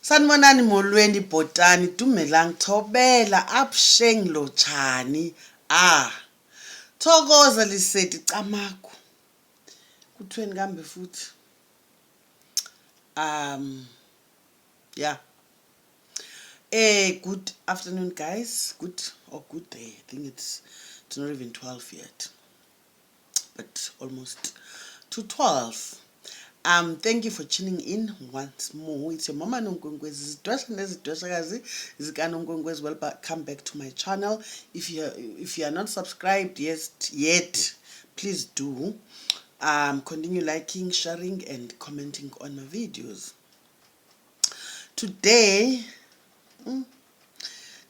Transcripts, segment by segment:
Sanibonani molweni bhotani dumelang thobela absheng lotshani thokoza liseti camaku kuthweni kambe futhi yeah good afternoon guys, good or good day. I think it's not even 12 yet, but almost to 12. Thank you for tuning in once more. It's your mama Nonkwenkwezi. Welcome back to my channel. If you are not subscribed yet, please do. Continue liking, sharing, and commenting on my videos. Today,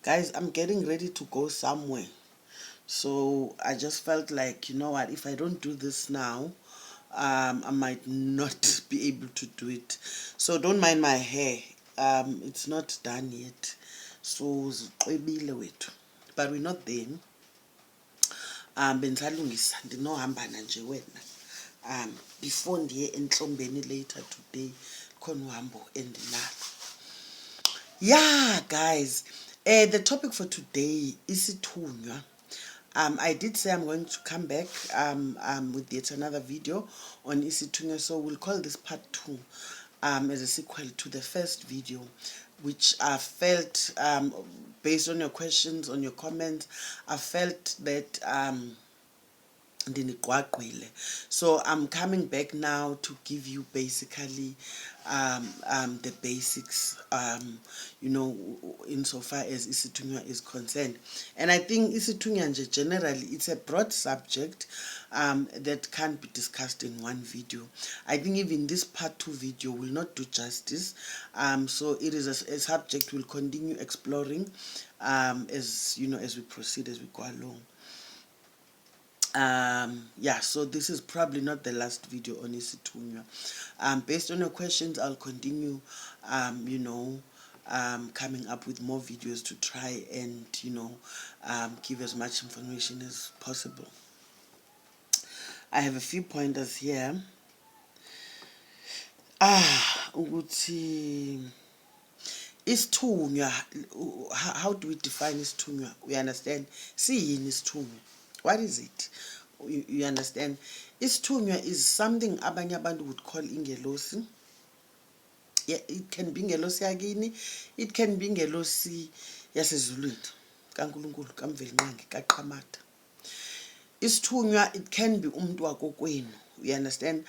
guys, I'm getting ready to go somewhere. So I just felt like, you know what, if I don't do this now, I might not be able to do it. So don't mind my hair. It's not done yet. So but we're not there. Bensalungisa ndinohambana nje wena. Before ndiye entlombeni later today khona uhambo endinalo. Yeah, guys. The topic for today is Isithunywa. I did say I'm going to come back with yet another video on Isithunywa, so we'll call this part 2 as a sequel to the first video, which I felt, based on your questions, on your comments, I felt that so I'm coming back now to give you basically the basics, you know, insofar as Isithunywa is concerned. And I think Isithunywa generally, it's a broad subject that can't be discussed in one video. I think even this part 2 video will not do justice. So it is a subject we'll continue exploring as you know, as we proceed, as we go along. Yeah, so this is probably not the last video on Isithunywa. Based on your questions, I'll continue you know, coming up with more videos to try and, you know, give as much information as possible. I have a few pointers here. Isithunywa, how do we define Isithunywa? We understand. See, Isithunywa, what is it? You understand? Isithunywa is something abanye abantu would call ingelosi. Yeah, it can be ingelosi yakini, it can be ingelosi yasezulwini kaNkulunkulu kaMvelinqangi kaQamata. Isithunywa, it can be umuntu wakokwenu. You understand?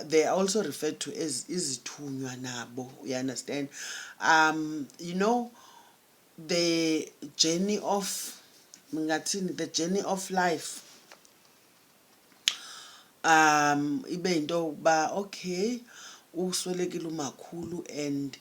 They are also referred to as Isithunywa nabo. You understand? You know, the journey of life. Ibe into ba okay, uswelekile umakhulu, and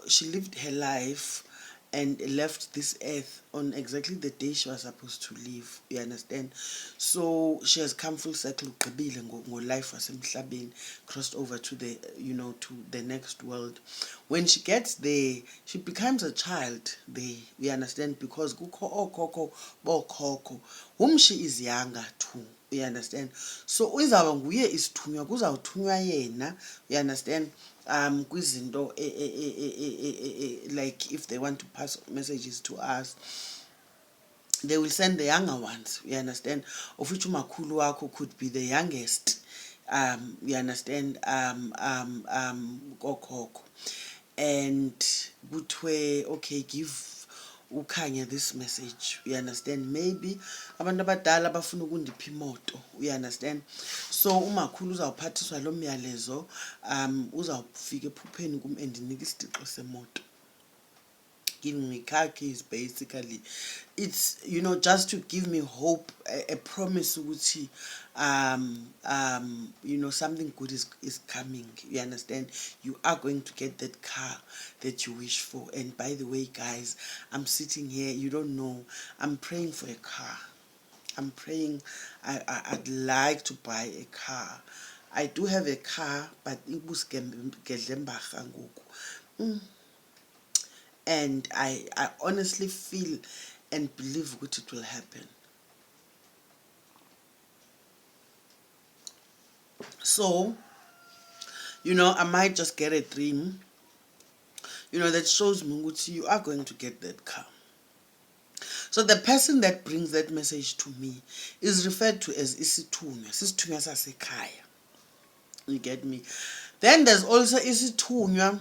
she lived her life and left this earth on exactly the day she was supposed to leave. You understand? So she has come full circle, life wasemhlabeni, crossed over to the, you know, to the next world. When she gets there, she becomes a child there. You understand? Because kukho bokhokho whom she is younger too. You understand? So uzaba nguye isithunywa, kuzawuthunywa yena. You understand? Kwizinto like if they want to pass messages to us, they will send the younger ones. You understand? Of which umakhulu wakho could be the youngest. You understand? Kokhokho. And kuthiwe, okay, give ukhanya this message. You understand? Maybe abantu abadala bafuna ukundipha imoto. You understand? So umakhulu uzawuphathiswa lo myalezo, uzawufika ephupheni kum endinika isitixo semoto. Giving me car keys, basically. It's, you know, just to give me hope, a promise, you know, something good is coming. You understand? You are going to get that car that you wish for. And by the way, guys, I'm sitting here, you don't know, I'm praying for a car. I'm praying, I'd like to buy a car. I do have a car, but it was and I honestly feel and believe what it will happen. So, you know, I might just get a dream that shows me ukuthi you are going to get that car. So the person that brings that message to me is referred to as Isithunywa, Sisithunywa sasekhaya. You get me? Then there's also Isithunywa,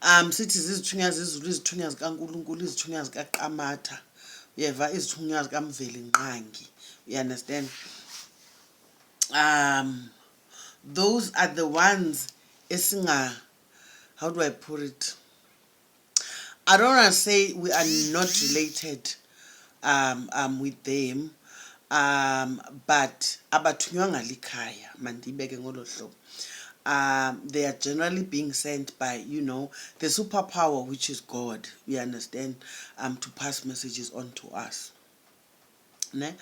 sithi izithunywa zezulu, izithunywa zikaNkulunkulu, izithunywa zikaQamatha, uyeva, izithunywa zikaMveli Nqangi. You understand? Those are the ones how do I put it? I don't want to say we are not related with them, but abathunywa ngalikhaya mandibeke ngolo hlobo. They are generally being sent by, the superpower, which is God, we understand, to pass messages on to us. Ne?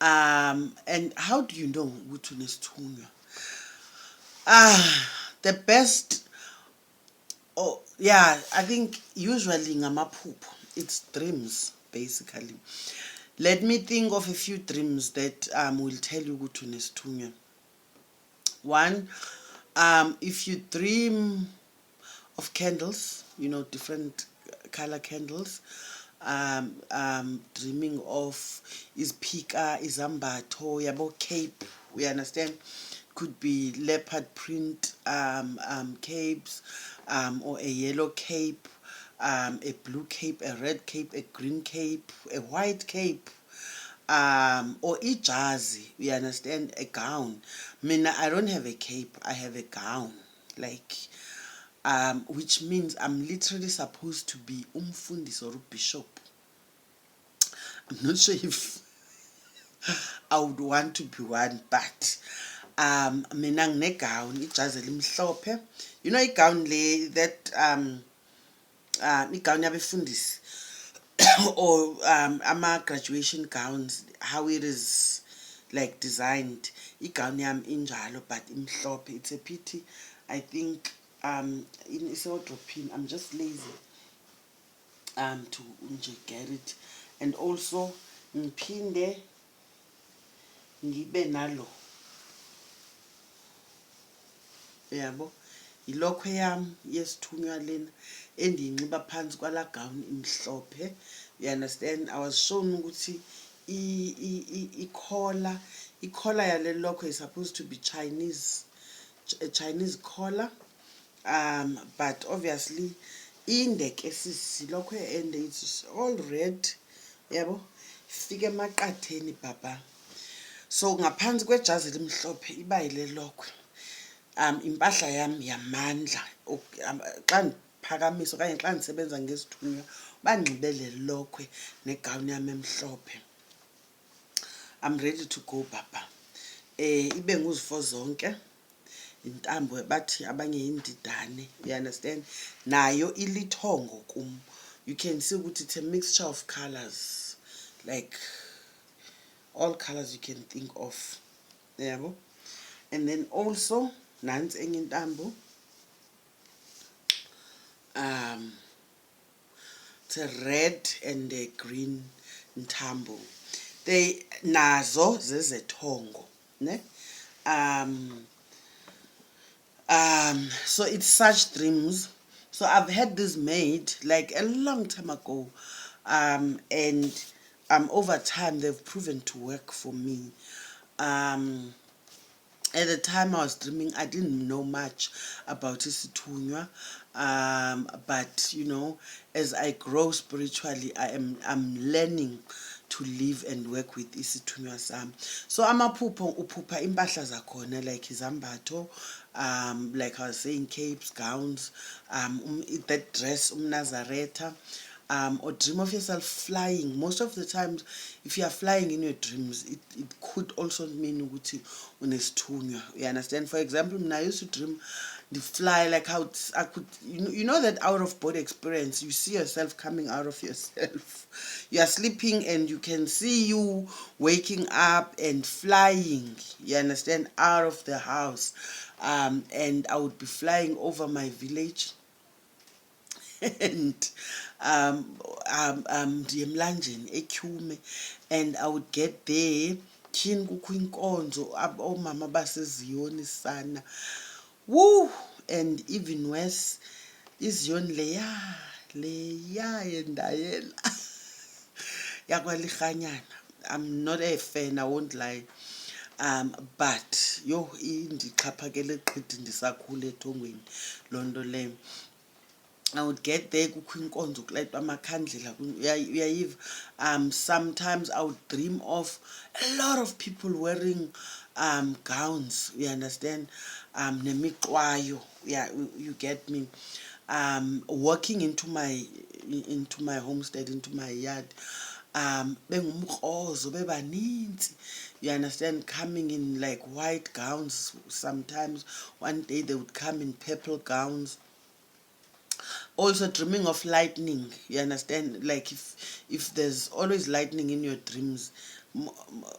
And how do you know ukuthi unesithunywa? The best, I think usually ngamaphupho, it's dreams basically. Let me think of a few dreams that will tell you ukuthi unesithunywa. One, if you dream of candles, different color candles, dreaming of izphika, izambatho, yabo cape, we understand, could be leopard print capes, or a yellow cape, a blue cape, a red cape, a green cape, a white cape, or ijazi, we understand, a gown. I don't have a cape, I have a gown, which means I'm literally supposed to be umfundisi or bishop. I'm not sure if I would want to be one, but mina nginegown, ijazi elimhlophe, igown le that igown yabefundisi or ama graduation gowns, how it is like designed, igown yami injalo but imhlophe. It's a pity, I think in isedrophini, I'm just lazy to get it. And also ngiphinde ngibe nalo, yabo, ilokhwe yami yesithunywa lena endiyinxiba phansi kwala gown imhlophe. You understand? I was shown ukuthi i-collar yale lokhwe is supposed to be a Chinese collar, but obviously indeke sisilokho ende, it's all red, yabo, ifike emaqatheni baba. So ngaphansi kwejazi elimhlophe iba yile lokhwe, impahla yami yamandla, xa ndiphakamisa okanye xa ndisebenza ngesithunywa banxibele lokhwe negown yami emhlophe. I'm ready to go baba. Ibe nguzifo zonke, intambo bathi abanye yindidane, you understand, nayo ilithongo kum. You can see ukuthi it's a mixture of colors, like all colors you can think of, yabo. And then also nansi enye intambo, it's a red and a green ntambo, they nazo zezethongo, ne? So it's such dreams. So I've had this made like a long time ago, and over time they've proven to work for me. At the time I was dreaming, I didn't know much about Isithunywa, but as I grow spiritually, I'm learning to live and work with Isithunywa sam. So amaphupho uphupha impahla zakhona, like izambatho, like I was saying, capes, gowns, that dress, Nazareta, or dream of yourself flying. Most of the times, if you are flying in your dreams, it could also mean ukuthi unesithunywa. You understand? For example, when I used to dream the fly, like how I could, that out of body experience, you see yourself coming out of yourself. You are sleeping and you can see you waking up and flying, you understand, out of the house. And I would be flying over my village, and ndiyemlanjeni etyhume, and I would get there, tyhini kukho inkonzo, oomama baseziyoni sana, woo, and even worse, iziyon leya yendayela yakwalikhanyana. I'm not a fan, I won't lie. But yo indixhaphakele qhithi ndisakhule ethongweni loo nto leyo. I would get there, kukho inkonzo kulayitwa amakhandlela, uyayiva. Sometimes I would dream of a lot of people wearing gowns, you understand, nemiqwayo, yeah, you get me. Walking into my homestead, into my yard, bengumkrozo bebaninzi, you understand, coming in like white gowns. Sometimes one day they would come in purple gowns. Also dreaming of lightning, you understand, like if there's always lightning in your dreams,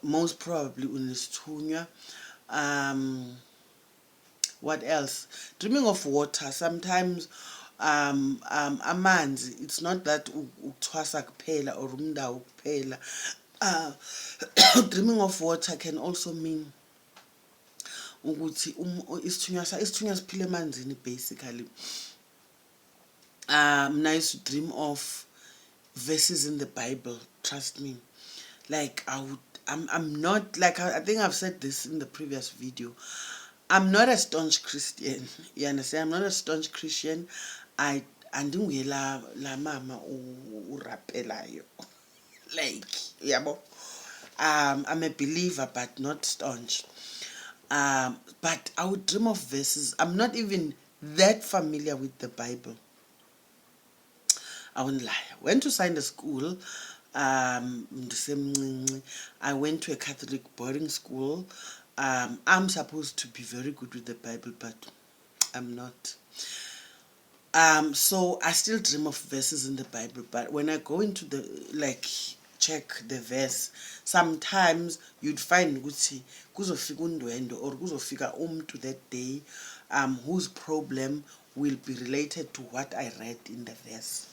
most probably unisithunywa. What else? Dreaming of water. Sometimes amanzi, it's not that ukuthwasa kuphela or umndawo kuphela. Dreaming of water can also mean ukuthi isithunywa siphila emanzini basically. I used to dream of verses in the Bible, trust me. Like I'm not, like I think I've said this in the previous video, I'm not a staunch Christian, you understand, I'm not a staunch Christian. Andinguye la mama urapelayo like yabo. I'm a believer but not staunch. But I would dream of verses. I'm not even that familiar with the Bible, I won't lie. I went to Sunday school. I went to a Catholic boarding school. I'm supposed to be very good with the Bible, but I'm not. So I still dream of verses in the Bible, but when I go into the, like, check the verse, sometimes you'd find ukuthi kuzofika undwendo or kuzofika to that day whose problem will be related to what I read in the verse.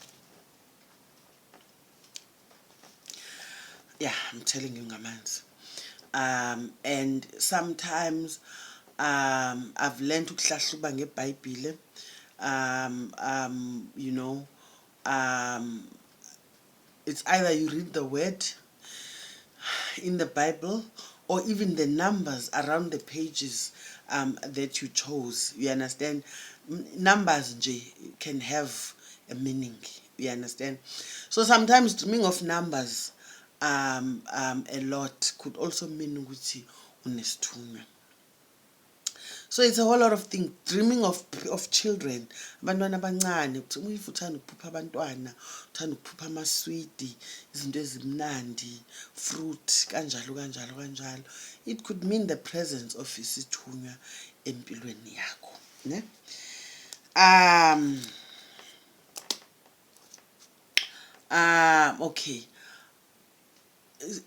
Yeah, I'm telling you, ngamanzi. And sometimes I've learned to ukuhlahluba ngeBhayibhile. You know, it's either you read the word in the Bible or even the numbers around the pages that you chose. You understand? Numbers can have a meaning. You understand? So sometimes dreaming of numbers a lot could also mean ukuthi unesithunywa. So it's a whole lot of things. Dreaming of children, abantwana abancane, if uthanda ukuphupha abantwana, uthanda ukuphupha amaswidi, izinto ezimnandi, fruit, kanjalo. It could mean the presence of isithunywa empilweni yakho, ne? Okay.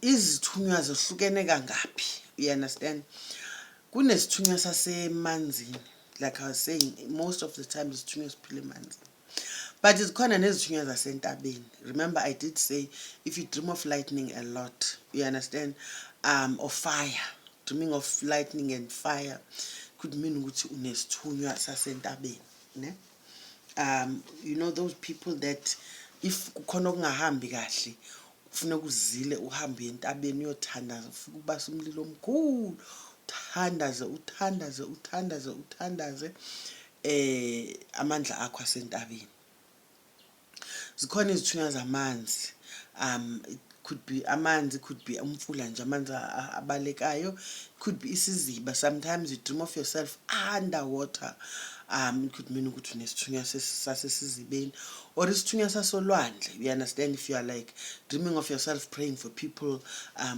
Izithunywa zohlukene kangaphi, you understand? Kunesithunywa sasemanzini, like I was saying, most of the time isithunywa siphila emanzini, but it's khona nezithunywa zasentabeni. Remember I did say if you dream of lightning a lot, you understand, or fire, dreaming of lightning and fire could mean ukuthi unesithunywa sasentabeni, ne? You know those people that if kukhona okungahambi kahle ufuna kuzile uhambe entabeni uyothandaza, ufika ubasa umlilo omkhulu, uthandaze amandla akho asentabeni. Zikhona izithunywa zamanzi, it could be amanzi, could be umfula nje amanzi abalekayo, could be isiziba. Sometimes you dream of yourself underwater. It could mean ukuthi unesithunywa sasesizibeni or isithunywa sasolwandle. You understand, if you are like dreaming of yourself praying for people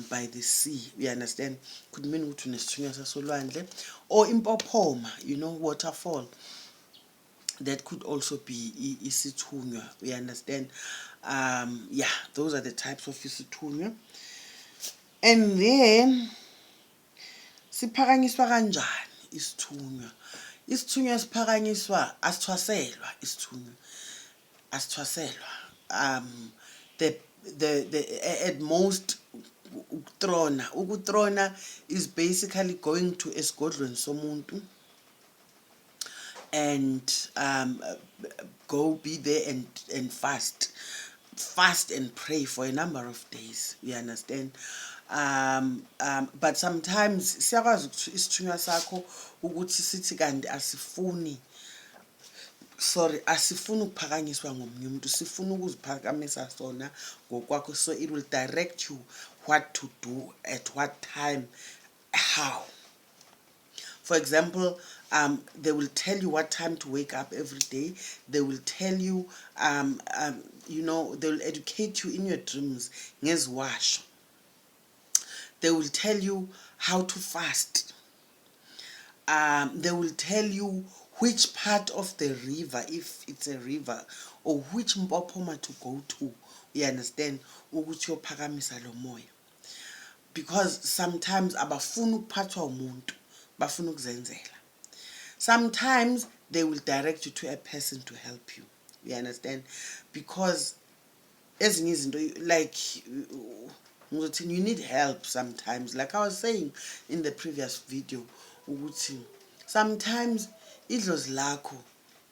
by the sea, you understand, could mean ukuthi unesithunywa sasolwandle or impophoma, you know, waterfall. That could also be isithunywa, you understand. Yeah, those are the types of isithunywa. And then siphakanyiswa kanjani isithunywa? Isithunywa siphakanyiswa, asithwaselwa isithunywa, asithwaselwa. The at most ukutrona is basically going to esigodlweni somuntu and go be there and fast and pray for a number of days, you understand. But sometimes siyakwazi ukuthi isithunywa sakho ukuthi sithi kanti asifuni ukuphakanyiswa ngomunye umuntu, sifuna ukuziphakamisa sona ngokwakho. So it will direct you what to do at what time, how. For example, they will tell you what time to wake up every day. They will tell you, you know, they will educate you in your dreams. Ngezwasho. They will tell you how to fast. They will tell you which part of the river, if it's a river, or which mpopoma to go to. You understand? Ukuthi uyophakamisa lo moya. Because sometimes abafuna ukuphathwa umuntu, bafuna ukuzenzela. Sometimes they will direct you to a person to help you. You understand? Because ezinye izinto, like you need help sometimes. Like I was saying in the previous video, sometimes idlozi lakho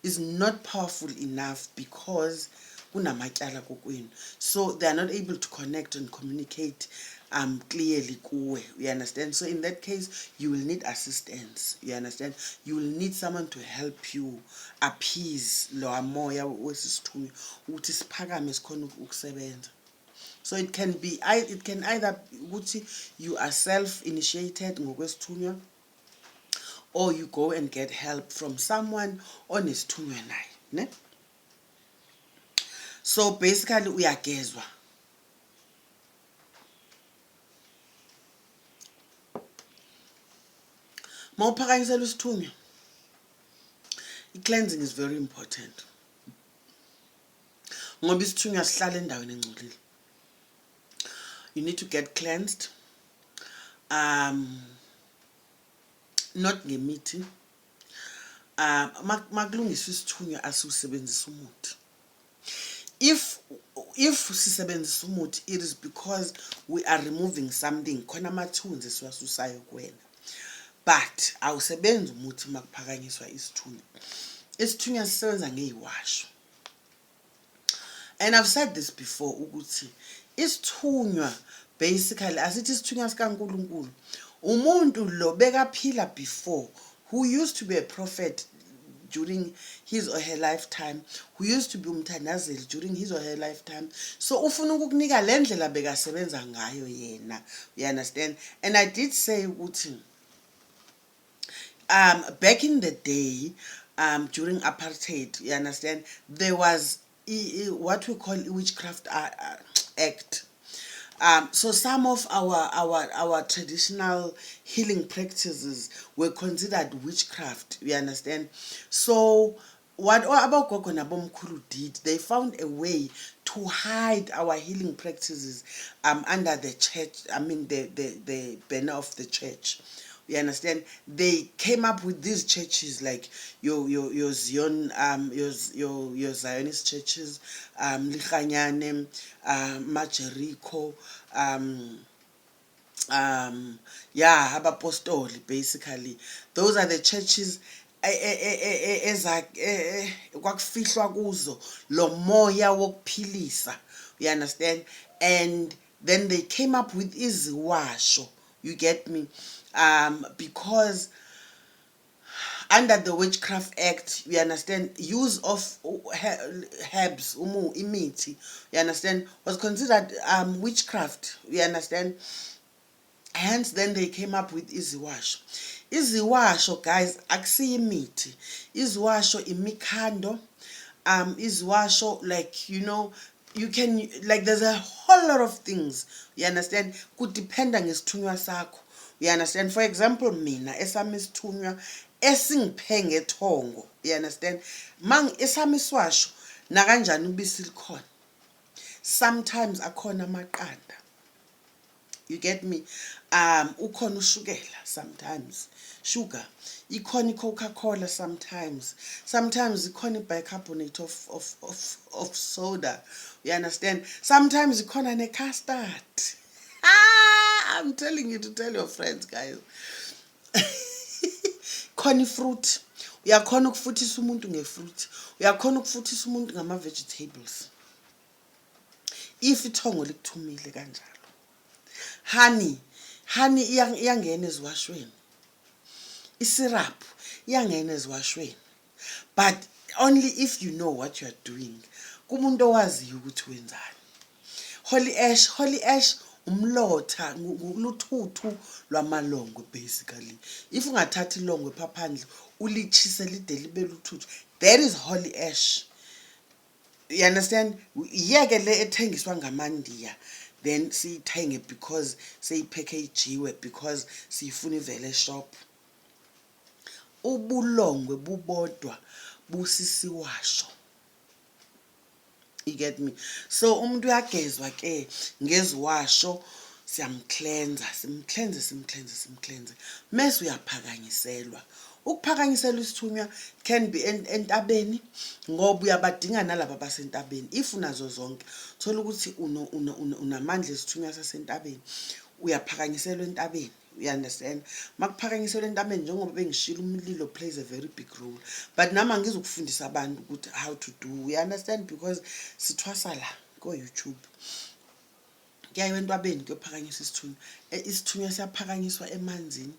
is not powerful enough because kunamatyala kokwenu. So they are not able to connect and communicate clearly kuwe. You understand? So in that case, you will need assistance. You understand? You will need someone to help you appease lo moya wesisithunywa ukuthi siphakame sikhona ukusebenza. So it can either you are self-initiated ngokwesithunywa, or you go and get help from someone onesithunywa naye, ne? So basically uyagezwa. Mawuphakanyisela isithunywa, cleansing is very important. Ngoba isithunywa sihlala endaweni engcolile. You need to get cleansed. Not ngemithi. Makulungiswa isithunywa asiwusebenzisa umuthi. If sisebenzisa umuthi, it is because we are removing something. Khona amathunzi esiwasusayo kuwena. But awusebenzi umuthi makuphakanyiswa isithunywa. Isithunywa sisebenza ngeyiwasho. And I've said this before, ukuthi isithunywa basically asithi isithunywa sikaNkulunkulu. Umuntu lo bekaphila before, who used to be a prophet during his or her lifetime, who used to be umthandazeli during his or her lifetime. So ufuna ukukunika le ndlela bekasebenza ngayo yena. You understand? And I did say ukuthi back in the day, during apartheid, you understand, there was what we call witchcraft act. So some of our traditional healing practices were considered witchcraft. You understand? So what abogogo nabomkhulu did, they found a way to hide our healing practices under the church. I mean the banner of the church. You understand? They came up with these churches like your Zion, your Zionist churches, Lichanyane, Majerico, Abapostoli, basically. Those are the churches kwakufihlwa kuzo lo moya wokuphilisa. You understand? And then they came up with iziwasho. You get me? Because under the Witchcraft Act, you understand, use of herbs, imithi, you understand, was considered witchcraft. You understand? Hence, then they came up with iziwasho. Iziwasho, guys, akusiyo imithi. Iziwasho imikhando. Iziwasho, like, you know, you can, like, there's a whole lot of things. You understand? Kudependa ngesithunywa sakho. You understand? For example, mina esami isithunywa esingiphe ngethongo. You understand? Esami iswasho nakanjani ubisi likhona. Sometimes akhona amaqanda. You get me? Ukhona ushukela sometimes. Sugar. Ikhona Coca-Cola sometimes. Sometimes ikhona bicarbonate of soda. You understand? Sometimes ikhona ne custard. I'm telling you to tell your friends, guys. Corny fruit. uyakhona ukufuthisa umuntu ngefruit, uyakhona ukufuthisa umuntu ngama-vegetables if ithongo likuthumile kanjalo. Honey iyangena eziwashweni, isiraphu iyangena eziwashweni, but only if you know what you are doing. Kumuntu owaziyo ukuthi wenzani. Holy ash umlotha nguluthuthu lwamalongwe basically. If ungathathi ilongwe phaphandle ulichise lide libe luthuthu, that is holy ash. You understand? Yeke le ethengiswa ngamandiya, then siyithenge because seyipackagejiwe because siyifuna ivele shop. Ubulongwe bubodwa busisiwasho. You get me? So umuntu uyagezwa ke ngeziwasho, siyamcleanser, simcleanse. Mase uyaphakanyiselwa. Ukuphakanyiselwa isithunywa can be entabeni, ngoba uyabadinga nalabo basentabeni. If unazo zonke, thola ukuthi unamandla esithunywa sasentabeni, uyaphakanyiselwa entabeni. You understand? Makuphakanyiselwa entabeni, njengoba bengishilo, umlilo plays a very big role. But nami angizokufundisa abantu ukuthi how to do. You understand? Because sithwasa la ko YouTube. Kuyayiwa entabeni kuyophakanyiswa isithunywa. Isithunywa siyaphakanyiswa emanzini.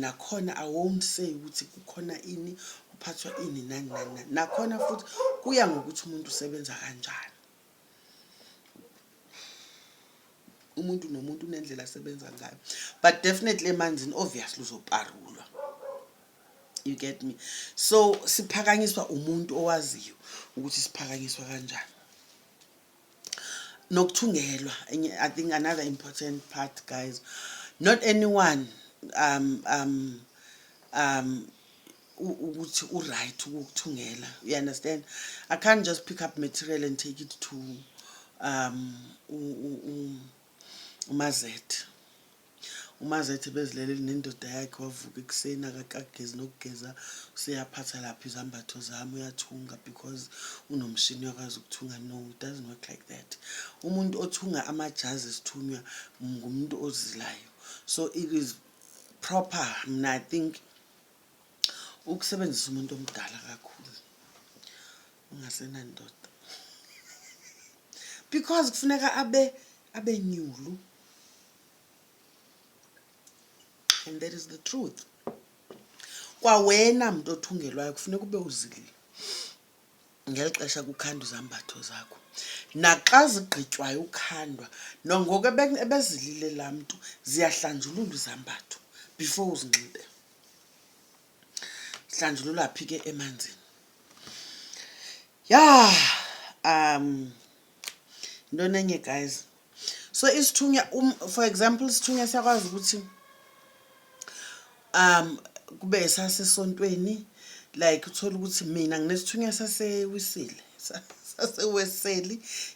Nakhona I won't say ukuthi kukhona ini uphathwa ini nani. Nakhona futhi kuya ngokuthi umuntu usebenza kanjani. Umuntu nomuntu unendlela asebenza ngayo, but definitely emanzini obviously uzoparulwa. You get me? So siphakanyiswa umuntu owaziyo ukuthi siphakanyiswa kanjani. Nokuthungelwa, I think another important part, guys. Not anyone ukuthi right ukuthungela. You understand? I can't just pick up material and take it to umazethe bezilele nendoda yakhe, wavuka ekuseni akagezi nokugeza, useyaphatha lapha izambatho zami uyathunga because unomshini yakwazi ukuthunga. No, it doesn't work like that. Umuntu othunga amajazi esithunywa ngumuntu ozilayo. So it is proper. Mina I think ukusebenzisa umuntu omdala kakhulu ungasenandoda, because kufuneka abe nyulu. And that is the truth. Kwawena muntu othungelwayo kufuneka ube uzilile ngelixesha kukhandwa izambatho zakho. Naxa zigqitywayo ukhandwa, nongoko ebezilile laa mntu, ziyahlanjululwa izambatho before uzinxibe. Hlanjululwa phi ke emanzini. Into nenye, guys. So isithunywa, for example, isithunywa siyakwazi ukuthi kube esasesontweni, like uthola ukuthi mina nginesithunywa saseweseli,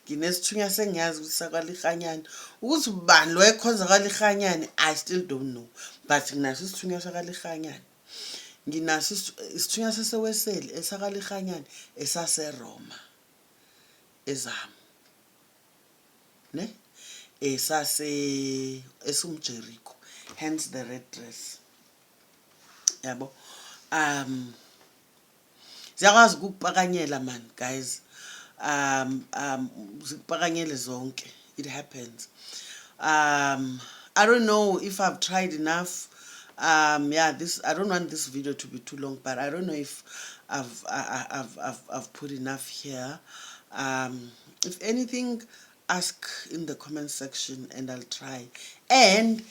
nginesithunywa sengiyazi ukuthi sakwalikhanyana. Ukuthi ubani lo ekhonza kwalikhanyana, I still don't know, but nginaso isithunywa sakwalikhanyana. Nginaso isithunywa saseweseli esakwalikhanyana esaseRoma ezami, ne esumJericho, hence the red dress. Yabo. Ziyakwazi ukupakanyela man, guys. Zikupakanyele zonke. It happens. I don't know if I've tried enough. I don't want this video to be too long, but I don't know if I've put enough here. If anything, ask in the comment section and I'll try and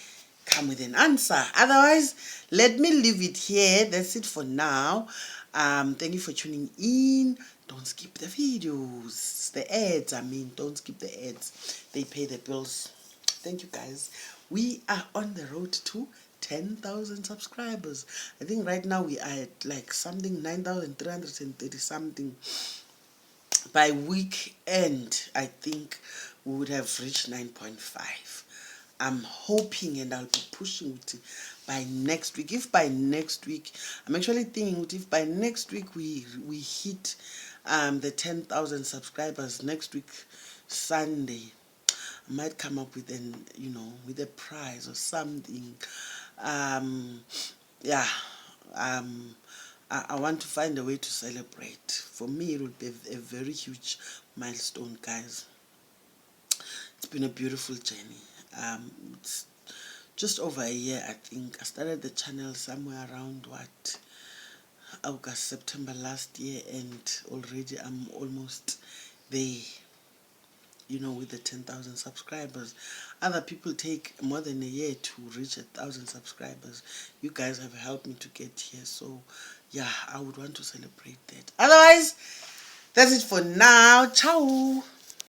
come with an answer. Otherwise, let me leave it here. That's it for now. Thank you for tuning in. Don't skip the videos, the ads. Don't skip the ads. They pay the bills. Thank you, guys. We are on the road to 10,000 subscribers. I think right now we are at like something 9,330 something. By weekend, I think we would have reached 9.5. I'm hoping and I'll be pushing it by next week. If by next week, I'm actually thinking if by next week we hit the 10,000 subscribers next week, Sunday, I might come up with with a prize or something. I want to find a way to celebrate. For me, it would be a very huge milestone, guys. It's been a beautiful journey. It's just over a year, I think. I started the channel somewhere around what, August, September last year, and already I'm almost there, with the 10,000 subscribers. Other people take more than a year to reach 1,000 subscribers. You guys have helped me to get here, so yeah, I would want to celebrate that. Otherwise, that's it for now. Ciao.